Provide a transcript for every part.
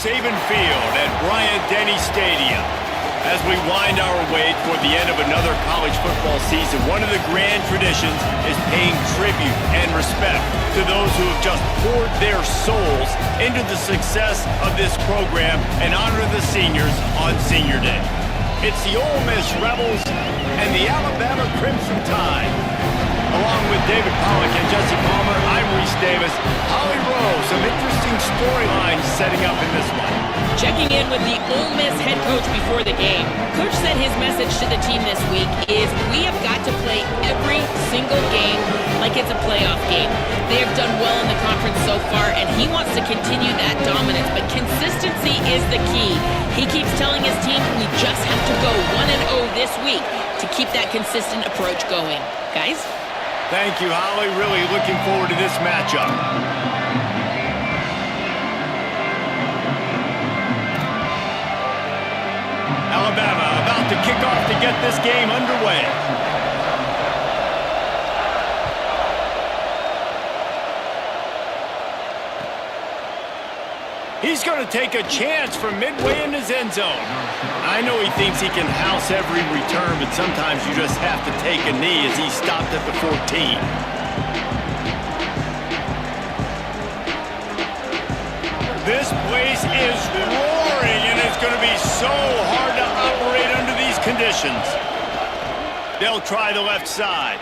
Saban Field at Bryant-Denny Stadium. As we wind our way toward the end of another college football season, one of the grand traditions is paying tribute and respect to those who have just poured their souls into the success of this program and honor the seniors on Senior Day. It's the Ole Miss Rebels and the Alabama Crimson Tide. Along with David Pollack and Jesse Palmer, I'm Reese Davis. Holly Rowe, some interesting storylines setting up in this one. Checking in with the Ole Miss head coach before the game. Coach said his message to the team this week is we have got to play every single game like it's a playoff game. They have done well in the conference so far, and he wants to continue that dominance, but consistency is the key. He keeps telling his team we just have to go 1-0 this week to keep that consistent approach going. Guys? Thank you, Holly. Really looking forward to this matchup. Alabama about to kick off to get this game underway. He's going to take a chance from midway in his end zone. I know he thinks he can house every return, but sometimes you just have to take a knee as he stopped at the 14. This place is roaring, and it's going to be so hard to operate under these conditions. They'll try the left side.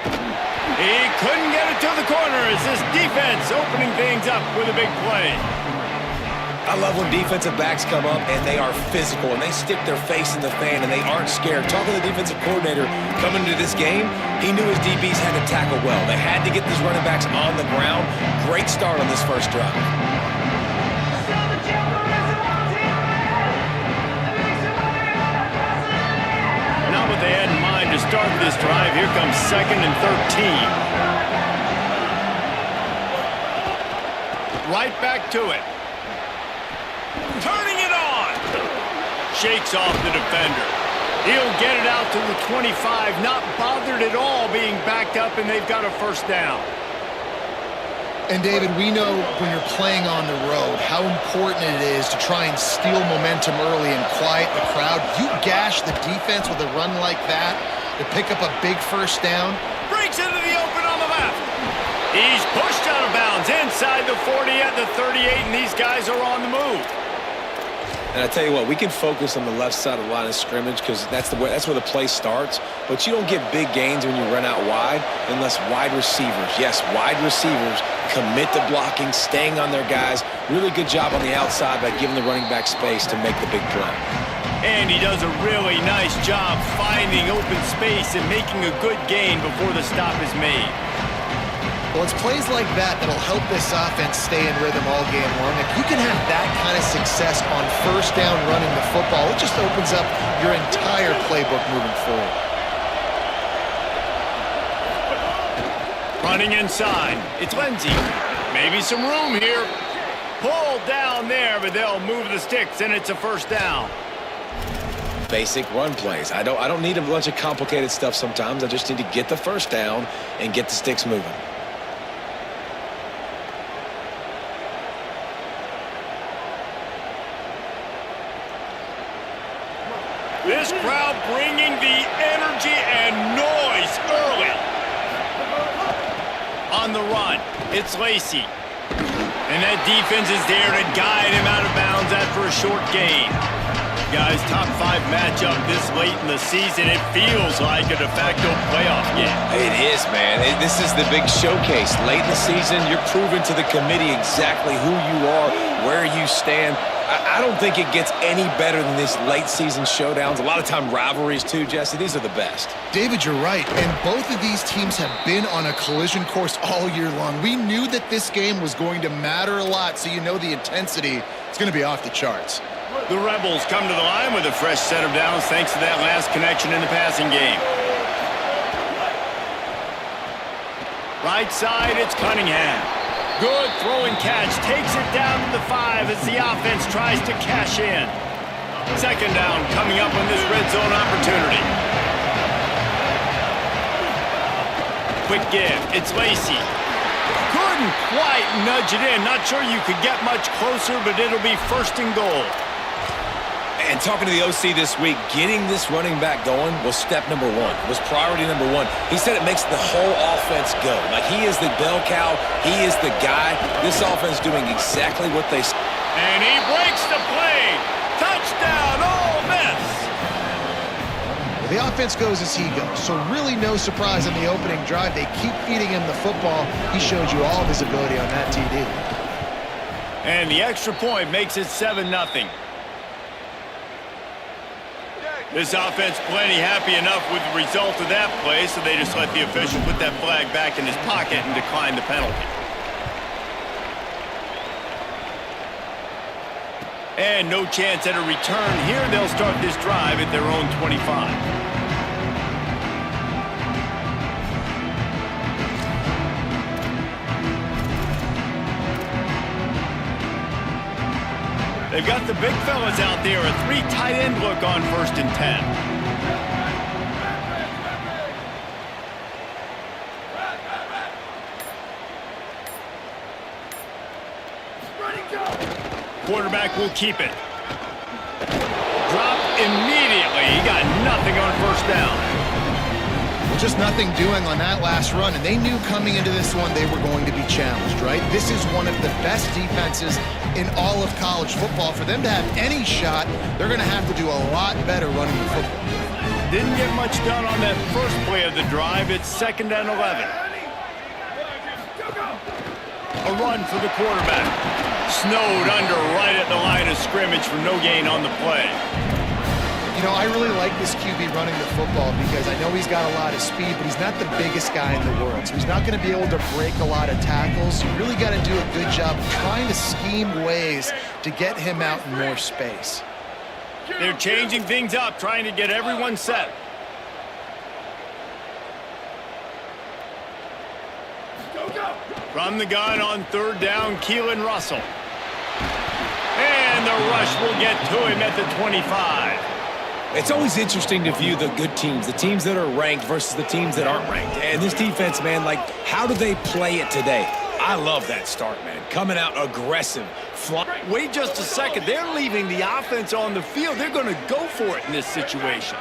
He couldn't get it to the corner as this defense opening things up with a big play. I love when defensive backs come up and they are physical and they stick their face in the fan and they aren't scared. Talking to the defensive coordinator coming into this game, he knew his DBs had to tackle well. They had to get these running backs on the ground. Great start on this first drive. Not what they had in mind to start this drive. Here comes 2nd and 13. Right back to it. Turning it on. Shakes off the defender. He'll get it out to the 25, not bothered at all being backed up, and they've got a first down. And, David, we know when you're playing on the road how important it is to try and steal momentum early and quiet the crowd. You gash the defense with a run like that to pick up a big first down. Breaks into the open on the left. He's pushed out of bounds inside the 40 at the 38, and these guys are on the move. And I tell you what, we can focus on the left side of the line of scrimmage because that's where the play starts. But you don't get big gains when you run out wide unless wide receivers, yes, wide receivers, commit to blocking, staying on their guys. Really good job on the outside by giving the running back space to make the big play. And he does a really nice job finding open space and making a good gain before the stop is made. Well, it's plays like that that'll help this offense stay in rhythm all game long. If you can have that kind of success on first down running the football, it just opens up your entire playbook moving forward. Running inside. It's Lindsey. Maybe some room here. Pulled down there, but they'll move the sticks, and it's a first down. Basic run plays. I don't need a bunch of complicated stuff sometimes. I just need to get the first down and get the sticks moving. This crowd bringing the energy and noise early. On the run, it's Lacey. And that defense is there to guide him out of bounds after a short gain. Guys, top 5 matchup this late in the season. It feels like a de facto playoff game. It is, man. This is the big showcase. Late in the season, you're proving to the committee exactly who you are, where you stand. I don't think it gets any better than these late season showdowns. A lot of time rivalries too, Jesse. These are the best. David, you're right. And both of these teams have been on a collision course all year long. We knew that this game was going to matter a lot, so you know the intensity is going to be off the charts. The Rebels come to the line with a fresh set of downs thanks to that last connection in the passing game. Right side, it's Cunningham. Good throw and catch. Takes it down to the 5 as the offense tries to cash in. Second down coming up on this red zone opportunity. Quick give. It's Lacey. Couldn't quite nudge it in. Not sure you could get much closer, but it'll be first and goal. And talking to the OC this week, getting this running back going was step number one, was priority number one. He said it makes the whole offense go. Like, he is the bell cow. He is the guy. This offense doing exactly what they say. And he breaks the play. Touchdown, Ole Miss. The offense goes as he goes, so really no surprise on the opening drive. They keep feeding him the football. He showed you all of his ability on that TD. And the extra point makes it 7-0. This offense plenty happy enough with the result of that play, so they just let the official put that flag back in his pocket and decline the penalty. And no chance at a return here. They'll start this drive at their own 25. They've got the big fellas out there, a 3 tight end look on 1st and 10. Quarterback will keep it. Drop immediately. He got nothing on 1st down. Well, just nothing doing on that last run, and they knew coming into this one they were going to be challenged, right? This is one of the best defenses in all of college football. For them to have any shot, they're going to have to do a lot better running the football. Didn't get much done on that first play of the drive. It's 2nd and 11. A run for the quarterback. Snowed under right at the line of scrimmage for no gain on the play. You know, I really like this QB running the football because I know he's got a lot of speed, but he's not the biggest guy in the world. So he's not going to be able to break a lot of tackles. You really got to do a good job of trying to scheme ways to get him out in more space. They're changing things up, trying to get everyone set. From the gun on 3rd down, Keelan Russell. And the rush will get to him at the 25. It's always interesting to view the good teams, the teams that are ranked versus the teams that aren't ranked. And this defense, man, like, how do they play it today? I love that start, man. Coming out aggressive. Wait just a second. They're leaving the offense on the field. They're going to go for it in this situation.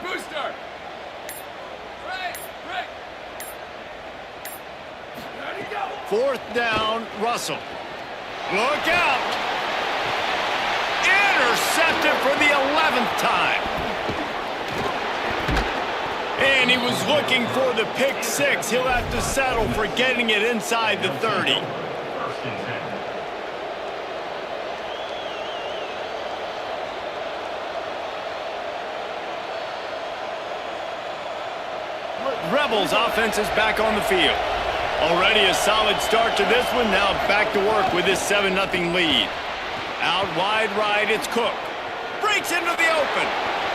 Booster! Break! 4th down, Russell. Look out! Intercepted for the 11th time. And he was looking for the pick 6. He'll have to settle for getting it inside the 30. Rebels offense is back on the field. Already a solid start to this one. Now back to work with this 7-0 lead. Out wide right, it's Cook. Breaks into the open.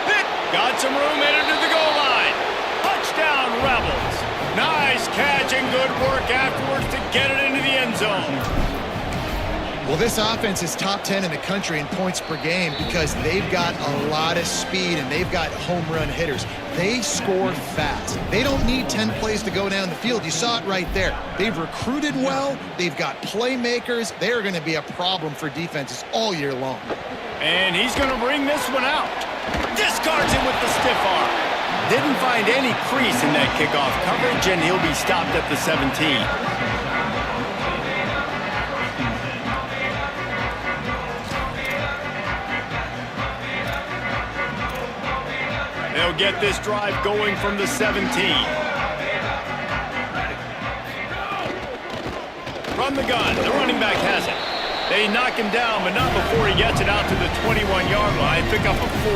Hit. Got some room headed to the goal line. Touchdown, Rebels. Nice catch and good work afterwards to get it into the end zone. Well, this offense is top 10 in the country in points per game because they've got a lot of speed and they've got home run hitters. They score fast. They don't need 10 plays to go down the field. You saw it right there. They've recruited well. They've got playmakers. They're going to be a problem for defenses all year long. And he's going to bring this one out. Discards it with the stiff arm. Didn't find any crease in that kickoff coverage, and he'll be stopped at the 17. They'll get this drive going from the 17. From the gun, the running back has it. They knock him down, but not before he gets it out to the 21-yard line. Pick up a 4.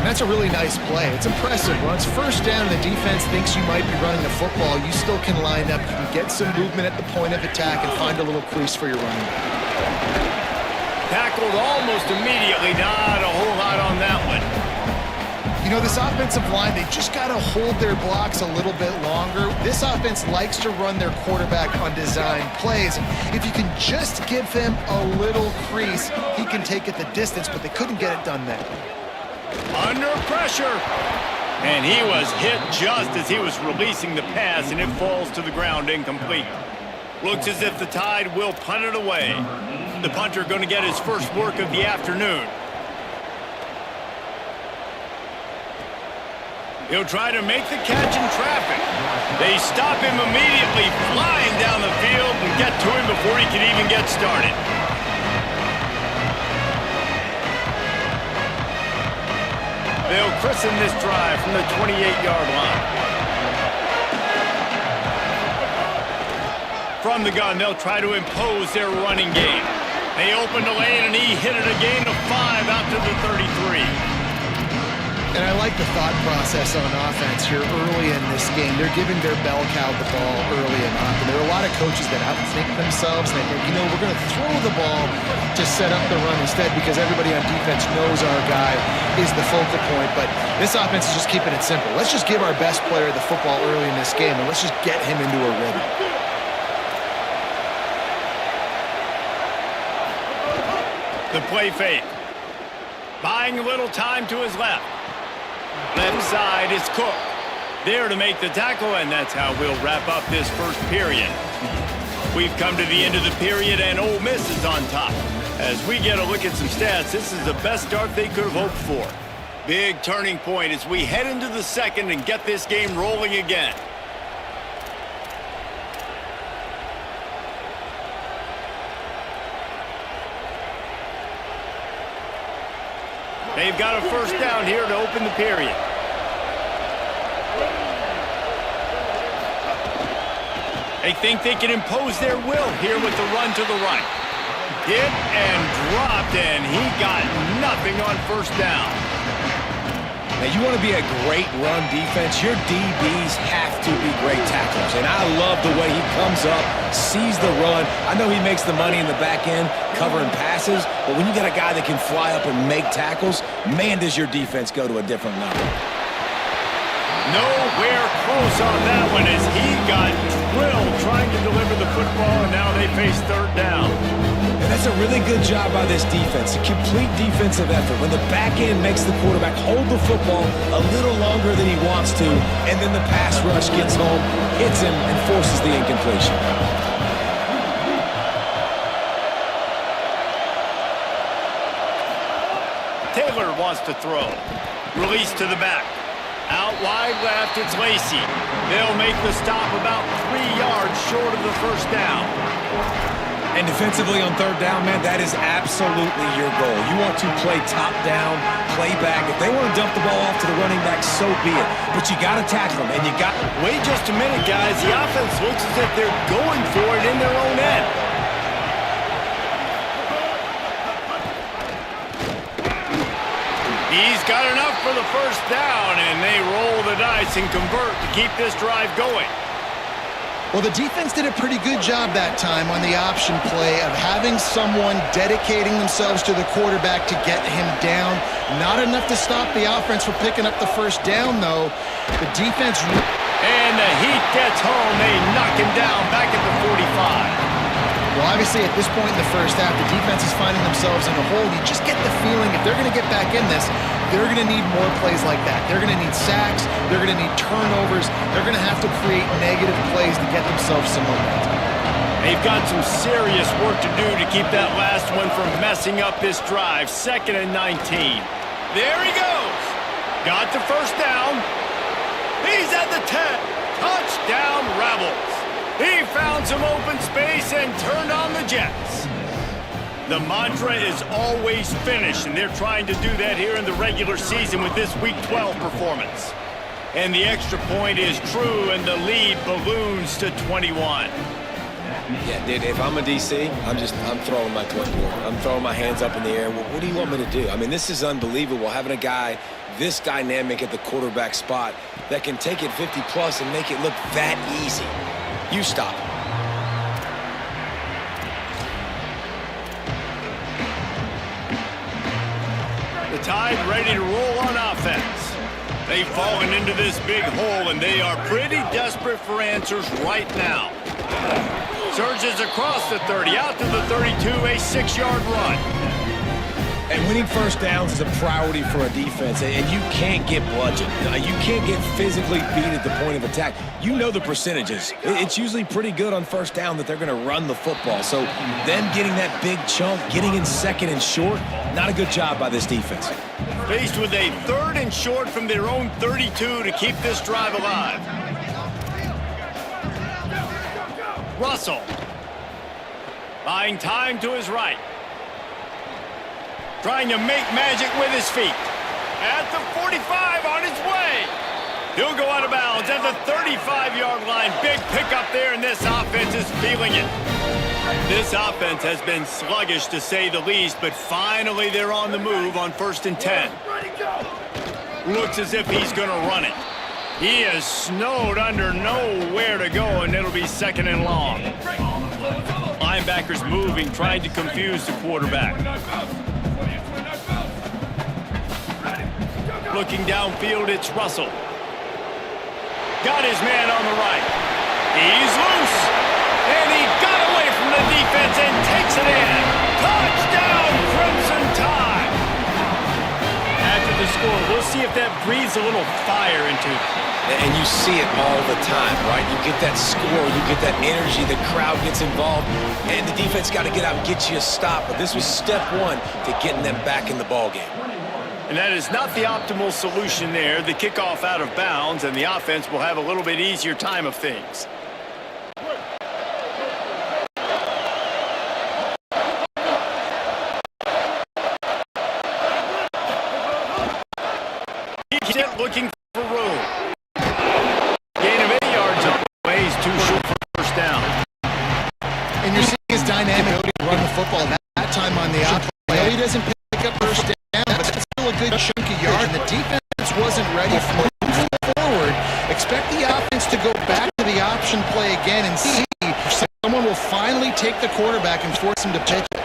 That's a really nice play. It's impressive. Once 1st down, the defense thinks you might be running the football. You still can line up. You can get some movement at the point of attack and find a little crease for your running back. Tackled almost immediately. Not a whole lot on that one. You know, this offensive line, they just got to hold their blocks a little bit longer. This offense likes to run their quarterback on design plays. If you can just give him a little crease, he can take it the distance, but they couldn't get it done then. Under pressure. And he was hit just as he was releasing the pass, and it falls to the ground incomplete. Looks as if the Tide will punt it away. The punter going to get his first work of the afternoon. He'll try to make the catch in traffic. They stop him immediately, flying down the field, and get to him before he can even get started. They'll christen this drive from the 28-yard line. From the gun, they'll try to impose their running game. They opened a lane, and he hit it a gain of 5 out to the 33. And I like the thought process on offense here early in this game. They're giving their bell cow the ball early enough. And there are a lot of coaches that outthink themselves, and they think, you know, we're going to throw the ball to set up the run instead because everybody on defense knows our guy is the focal point. But this offense is just keeping it simple. Let's just give our best player the football early in this game, and let's just get him into a rhythm. The play fake. Buying a little time to his left. Left side is Cook. There to make the tackle, and that's how we'll wrap up this first period. We've come to the end of the period, and Ole Miss is on top. As we get a look at some stats, this is the best start they could have hoped for. Big turning point as we head into the second and get this game rolling again. They've got a first down here to open the period. They think they can impose their will here with the run to the right. Hit and dropped, and he got nothing on first down. Now, you want to be a great run defense, your DBs have to be great tacklers. And I love the way he comes up, sees the run. I know he makes the money in the back end covering passes, but when you got a guy that can fly up and make tackles, man, does your defense go to a different level. Nowhere close on that one as he got drilled trying to deliver the football, and now they face third down. And that's a really good job by this defense, a complete defensive effort. When the back end makes the quarterback hold the football a little longer than he wants to, and then the pass rush gets home, hits him, and forces the incompletion. Taylor wants to throw. Release to the back. Out wide left, it's Lacey. They'll make the stop about 3 yards short of the first down. And defensively on third down, man, that is absolutely your goal. You want to play top down, play back. If they want to dump the ball off to the running back, so be it. But you got to tackle them, and you got... Wait just a minute, guys. The offense looks as if they're going for it in their own end. He's got enough for the first down, and they roll the dice and convert to keep this drive going. Well, the defense did a pretty good job that time on the option play of having someone dedicating themselves to the quarterback to get him down. Not enough to stop the offense from picking up the first down, though. The defense... And the heat gets home. They knock him down back at the 45. Well, obviously, at this point in the first half, the defense is finding themselves in a hole. You just get the feeling if they're going to get back in this, they're going to need more plays like that. They're going to need sacks. They're going to need turnovers. They're going to have to create negative plays to get themselves some momentum. They've got some serious work to do to keep that last one from messing up this drive. 2nd and 19. There he goes. Got the first down. He's at the 10. Touchdown, Rebels. He found some open space and turned on the Jets. The mantra is always finish, and they're trying to do that here in the regular season with this Week 12 performance. And the extra point is true, and the lead balloons to 21. Yeah, dude, if I'm a DC, I'm throwing my clipboard. I'm throwing my hands up in the air. Well, what do you want me to do? I mean, this is unbelievable, having a guy this dynamic at the quarterback spot that can take it 50-plus and make it look that easy. You stop. The Tide ready to roll on offense. They've fallen into this big hole, and they are pretty desperate for answers right now. Surges across the 30, out to the 32, a 6-yard run. And winning first downs is a priority for a defense, and you can't get bludgeoned. You can't get physically beat at the point of attack. You know the percentages. It's usually pretty good on first down that they're going to run the football. So them getting that big chunk, getting in second and short, not a good job by this defense. Faced with a 3rd and short from their own 32 to keep this drive alive. Russell. Buying time to his right. Trying to make magic with his feet. At the 45, on his way. He'll go out of bounds at the 35-yard line. Big pickup there, and this offense is feeling it. This offense has been sluggish, to say the least, but finally they're on the move on 1st and 10. Looks as if he's going to run it. He is snowed under, nowhere to go, and it'll be 2nd and long. Linebackers moving, trying to confuse the quarterback. Looking downfield, it's Russell. Got his man on the right. He's loose. And he got away from the defense and takes it in. Touchdown, Crimson Tide. After the score, we'll see if that breathes a little fire into it. And you see it all the time, right? You get that score, you get that energy, the crowd gets involved, and the defense got to get out and get you a stop. But this was step 1 to getting them back in the ballgame. And that is not the optimal solution there. The kickoff out of bounds, and the offense will have a little bit easier time of things. He's looking for room. Gain of 8 yards up the way. He's too short for first down. And you're seeing his dynamic ability to run the football that time on the option play. He doesn't pick up first down, but that's still a good chunk of yard. And the defense wasn't ready for moving forward. Expect the offense to go back to the option play again and see if someone will finally take the quarterback and force him to pitch it.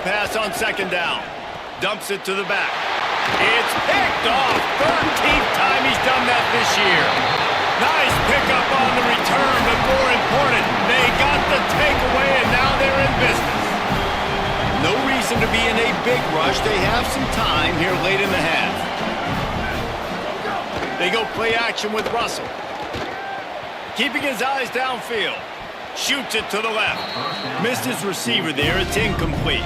Pass on 2nd down. Dumps it to the back. It's picked off. 13th time he's done that this year. Nice pickup on the return, but more important, they got the takeaway, and now they're in business. No reason to be in a big rush. They have some time here late in the half. They go play action with Russell. Keeping his eyes downfield. Shoots it to the left. Missed his receiver there. It's incomplete.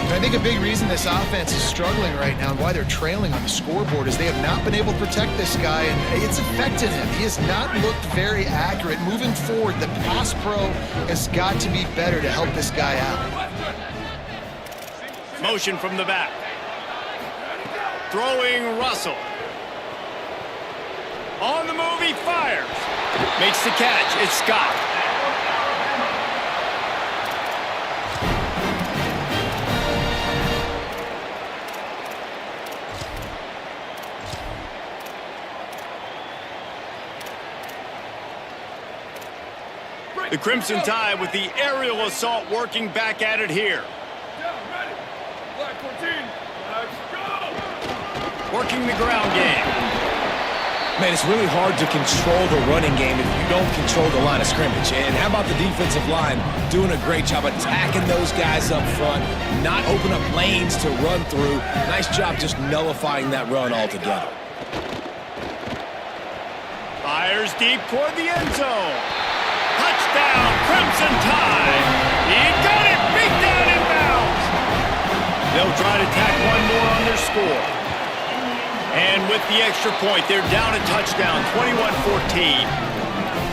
I think a big reason this offense is struggling right now and why they're trailing on the scoreboard is they have not been able to protect this guy, and it's affected him. He has not looked very accurate. Moving forward, the pass pro has got to be better to help this guy out. Motion from the back. Throwing Russell. On the move, he fires. Makes the catch. It's Scott. The Crimson Tide with the aerial assault working back at it here. Working the ground game. Man, it's really hard to control the running game if you don't control the line of scrimmage. And how about the defensive line doing a great job attacking those guys up front, not open up lanes to run through. Nice job just nullifying that run altogether. Fires deep toward the end zone. Touchdown, Crimson Tide. He got it, beat down inbounds. They'll try to tack one more on their score. And with the extra point, they're down a touchdown, 21-14.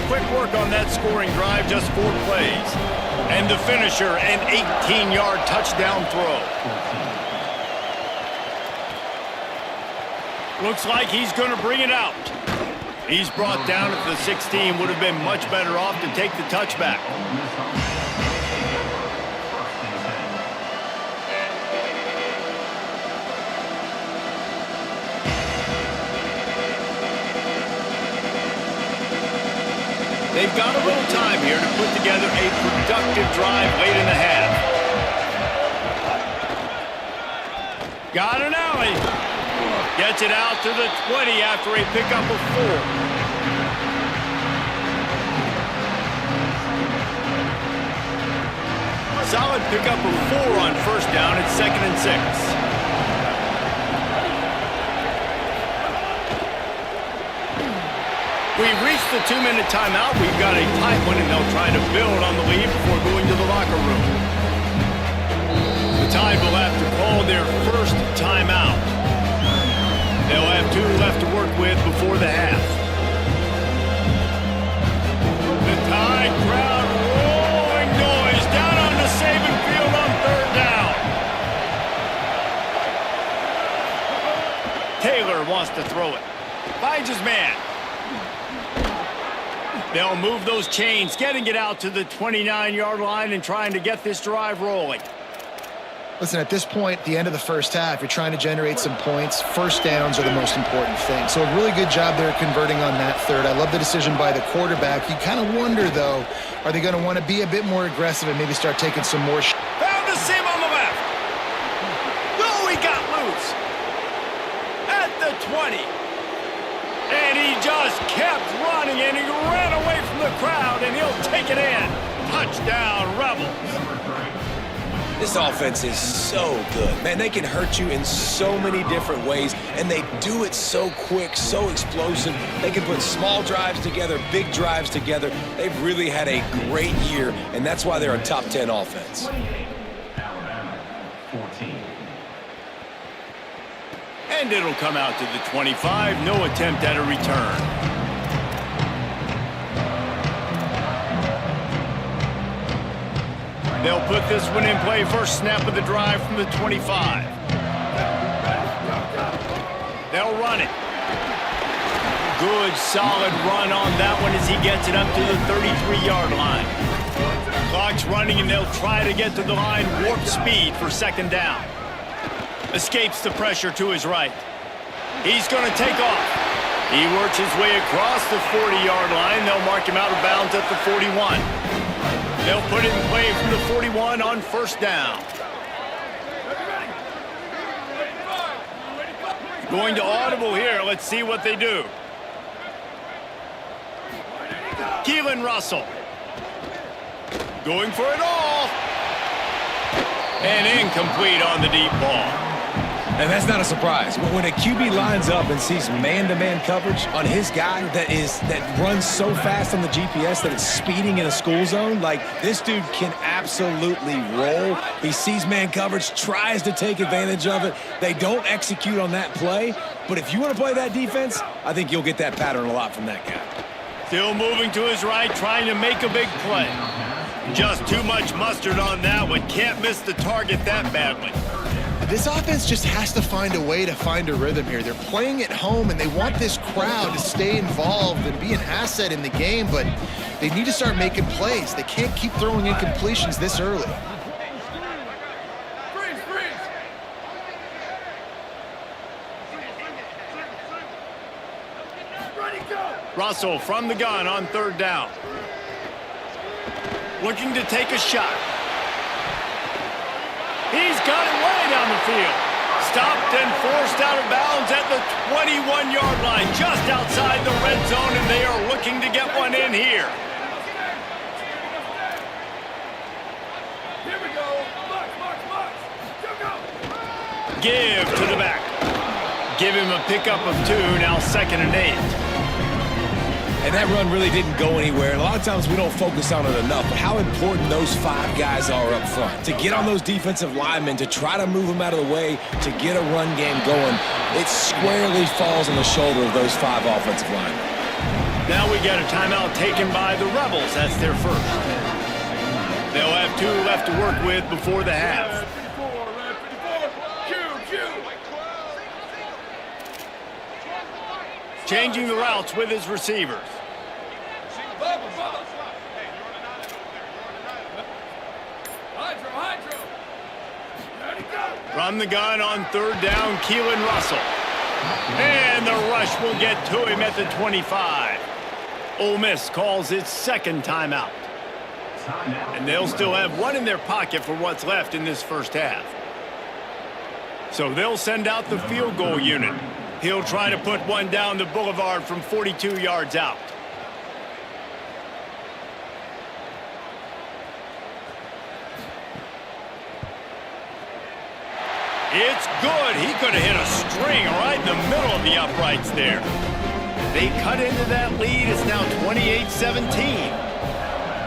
Quick work on that scoring drive, just 4 plays. And the finisher, an 18-yard touchdown throw. Looks like he's going to bring it out. He's brought down at the 16. Would have been much better off to take the touchback. They've got a little time here to put together a productive drive late in the half. Got an alley. Gets it out to the 20 after a pickup of 4. Solid pickup of 4 on first down. It's 2nd and 6. We've reached the 2-minute timeout. We've got a tight one, and they'll try to build on the lead before going to the locker room. The Tide will have to call their first timeout. They'll have 2 left to work with before the half. The Tide crowd rolling noise down on the Saban field on 3rd down. Taylor wants to throw it. Finds his man. They'll move those chains, getting it out to the 29-yard line and trying to get this drive rolling. Listen, at this point, the end of the first half, you're trying to generate some points. First downs are the most important thing. So a really good job there converting on that third. I love the decision by the quarterback. You kind of wonder, though, are they going to want to be a bit more aggressive and maybe start taking some more shots? Found the seam on the left. Oh, he got loose. At the 20. And he just kept running, and he ran away from the crowd, and he'll take it in. Touchdown, Rebels. This offense is so good. Man, they can hurt you in so many different ways, and they do it so quick, so explosive. They can put small drives together, big drives together. They've really had a great year, and that's why they're a top 10 offense. And it'll come out to the 25. No attempt at a return. They'll put this one in play. First snap of the drive from the 25. They'll run it. Good, solid run on that one as he gets it up to the 33-yard line. Clock's running, and they'll try to get to the line. Warp speed for 2nd down. Escapes the pressure to his right. He's going to take off. He works his way across the 40-yard line. They'll mark him out of bounds at the 41. They'll put it in play from the 41 on first down. Going to audible here. Let's see what they do. Keelan Russell. Going for it all. And incomplete on the deep ball. And that's not a surprise. When a QB lines up and sees man-to-man coverage on his guy that runs so fast on the GPS that it's speeding in a school zone, like this dude can absolutely roll. He sees man coverage, tries to take advantage of it. They don't execute on that play, but if you want to play that defense, I think you'll get that pattern a lot from that guy. Still moving to his right, trying to make a big play. Just too much mustard on that one. Can't miss the target that badly. This offense just has to find a way to find a rhythm here. They're playing at home, and they want this crowd to stay involved and be an asset in the game, but they need to start making plays. They can't keep throwing incompletions this early. Russell from the gun on 3rd down. Looking to take a shot. He's got it way down the field. Stopped and forced out of bounds at the 21-yard line, just outside the red zone, and they are looking to get one in here. Here we go. March. Go. Give to the back. Give him a pickup of 2, now 2nd and 8. And that run really didn't go anywhere. And a lot of times we don't focus on it enough, but how important those 5 guys are up front. To get on those defensive linemen, to try to move them out of the way, to get a run game going, it squarely falls on the shoulder of those 5 offensive linemen. Now we get a timeout taken by the Rebels. That's their first. They'll have 2 left to work with before the half. Changing the routes with his receivers. From the gun on 3rd down, Keelan Russell. And the rush will get to him at the 25. Ole Miss calls its 2nd timeout. And they'll still have 1 in their pocket for what's left in this first half. So they'll send out the field goal unit. He'll try to put one down the boulevard from 42 yards out. It's good. He could have hit a string right in the middle of the uprights there. They cut into that lead. It's now 28-17.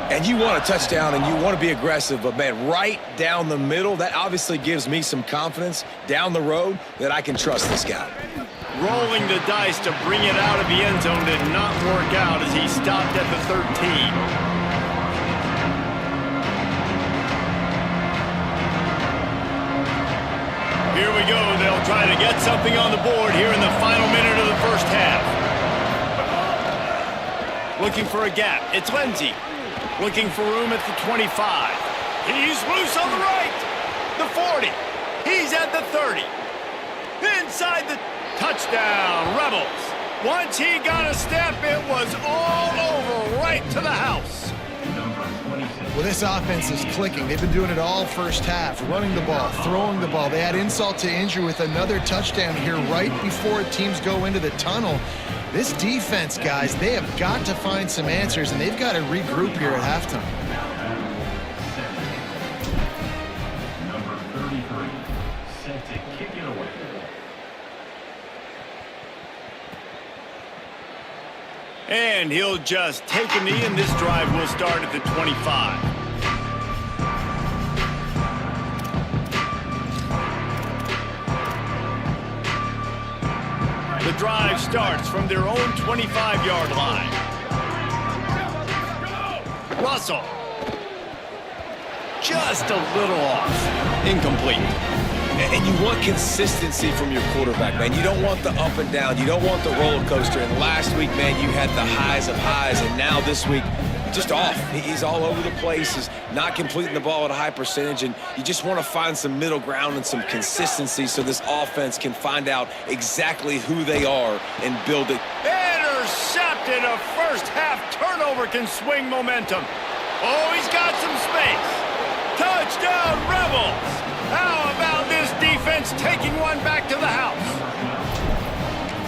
And you want a touchdown and you want to be aggressive, but, man, right down the middle, that obviously gives me some confidence down the road that I can trust this guy. Rolling the dice to bring it out of the end zone did not work out as he stopped at the 13. Here we go. They'll try to get something on the board here in the final minute of the first half. Looking for a gap. It's Lindsey. Looking for room at the 25. He's loose on the right. The 40. He's at the 30. Inside the touchdown, Rebels. Once he got a step, it was all over right to the house. Well, this offense is clicking. They've been doing it all first half, running the ball, throwing the ball. They had insult to injury with another touchdown here right before teams go into the tunnel. This defense, guys, they have got to find some answers, and they've got to regroup here at halftime. Number 33, set to kick it away. And he'll just take a knee, and this drive will start at the 25. The drive starts from their own 25-yard line. Russell. Just a little off. Incomplete. And you want consistency from your quarterback, man. You don't want the up and down. You don't want the roller coaster. And last week, man, you had the highs of highs. And now this week, just off. He's all over the place. He's not completing the ball at a high percentage. And you just want to find some middle ground and some consistency so this offense can find out exactly who they are and build it. Intercepted. A first-half turnover can swing momentum. Oh, he's got some space. Touchdown, Rebels. How about this defense taking one back to the house?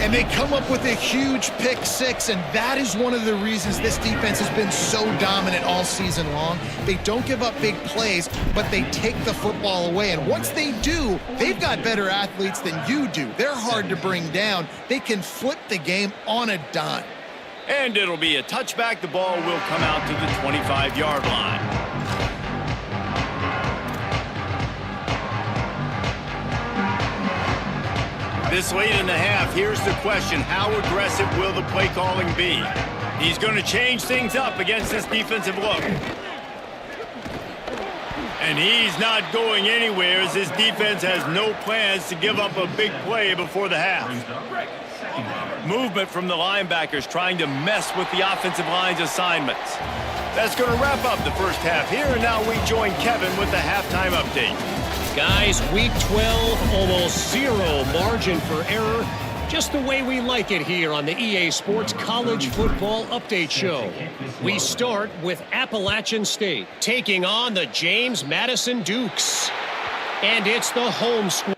And they come up with a huge pick six, and that is one of the reasons this defense has been so dominant all season long. They don't give up big plays, but they take the football away. And once they do, they've got better athletes than you do. They're hard to bring down. They can flip the game on a dime. And it'll be a touchback. The ball will come out to the 25-yard line. This late in the half, here's the question. How aggressive will the play calling be? He's going to change things up against this defensive look. And he's not going anywhere as this defense has no plans to give up a big play before the half. Movement from the linebackers trying to mess with the offensive line's assignments. That's going to wrap up the first half here, and now we join Kevin with the halftime update. Guys, week 12, almost zero margin for error. Just the way we like it here on the EA Sports College Football Update Show. We start with Appalachian State taking on the James Madison Dukes. And it's the home squad.